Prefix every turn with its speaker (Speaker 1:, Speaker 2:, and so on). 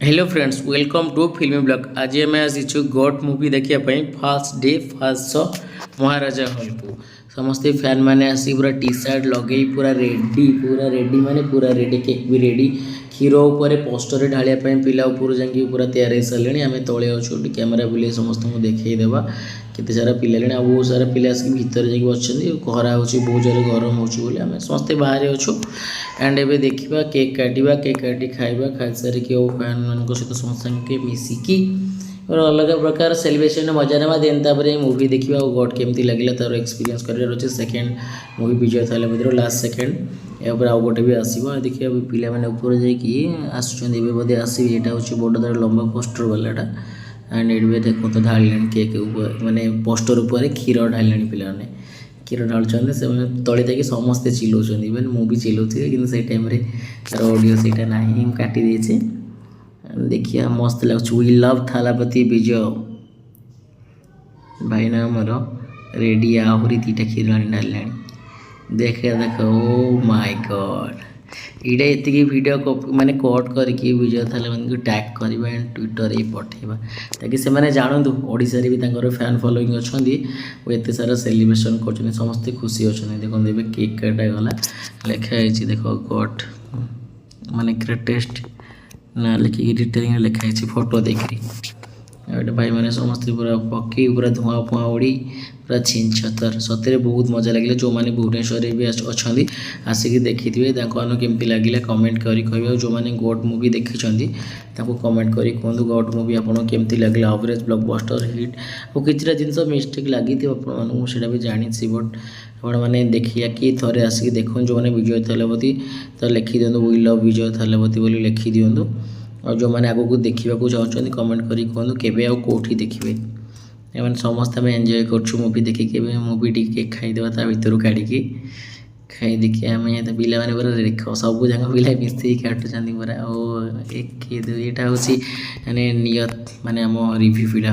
Speaker 1: Hello friends welcome to filmy blog. आज आम आसीचु गोट मुवी देखापी first day first show Maharaja hall को समस्ते फैन मैंने आसी पूरा टी सार्ट लगे पूरा रेडी माने पूरा रेडी केक भी रेडी क्षीर उपर पोस्टर ढालिया पिला उपर जाकि पूरा तैयार हो सारे आम तले अच्छु कैमेरा बुले समस्त देखईदेवा केते सारा पिला आ बहुत सारा पिला आसिक भितर जाकि बच्चे खरा हो बहुत जोर गरम हो समस्ते बाहर अच्छु एंड एवं देखा केक काटी खाइबा खाई सारिक फैन मान सहित समस्त मिसिकी और अलग प्रकार सेलिब्रेशन मजा ना देन मुवी देखा गॉड केमती लगे तार एक्सपीरियंस करार अच्छे सेकेंड मुवी विजय थालापति लास्ट सेकेंड या आउ गोटे भी आसो देखिए पिला मैंने ऊपर जासुँच बोधे आसवे यहाँ हूँ बड़ लंबा पोस्टर वालाटा एंड ये देखो तो ढाल केक माने पोस्टर उपर क्षीर ढाल पिला क्षीर ढालुंट से तले थी समस्ते चिल्लाऊँ इवेन मुझे चिल्लाऊे कि टाइम तार ऑडियो से ना काटी देचे देखिए मस्त लगुच वी लव थालापति विजय भाई ना मोर रेडी आहरी दीटा क्षीर ढाल देख ओ माय गॉड इटा ये वीडियो माने कट करके विजय थालापति को टैग करवा एंड ट्विटर पठेबा ताकि से माने जानतु ओडिसा रे भी तांकर फैन फॉलोइंग अच्छी एत सारा सेलिब्रेशन कर समस्ते खुशी अच्छा देखो ए केक काटा गला लिखाई देख गॉड माने ग्रेटेस्ट ना लिखिकी डिटेलिंग लिखाई फोटो देखी भाई मैंने समस्ते पूरा पकई पूरा धुआं फुआ उड़ी पूरा छीन छतर सतरे बहुत मजा लगे जो मैंने भुवनेश्वर भी अच्छा आसिक देखी थे केमती लगे कमेंट करी कह जो मैंने गोट मुवी देखी कमेंट करी कहूँ गोट मुवी आपको केमती लगे एवरेज ब्लॉकबस्टर हिट और किसी जिन मिस्टेक लगी आपको भी जानी बट आप मैंने देखिए कि थे आसिक देखो जो मैंने विजय थालापति तो लिखि दिखाँ वी लव विजय थालापति बोली लिखि दिखाँ और जो मैंने आगू देखा चाहते कमेंट करी कहूँ के कौटी देखिए एवं समस्त आम एंजय कर मुवी देखिए मुवी टी खाईदेवा भितर काढ़ी खाई देखिए आम पिला मैंने पूरा देख सब जगह पिला मिसई काटुँच पूरा ओ एक यहाँ हूँ माने नियत माने आम रिव्यू पिला।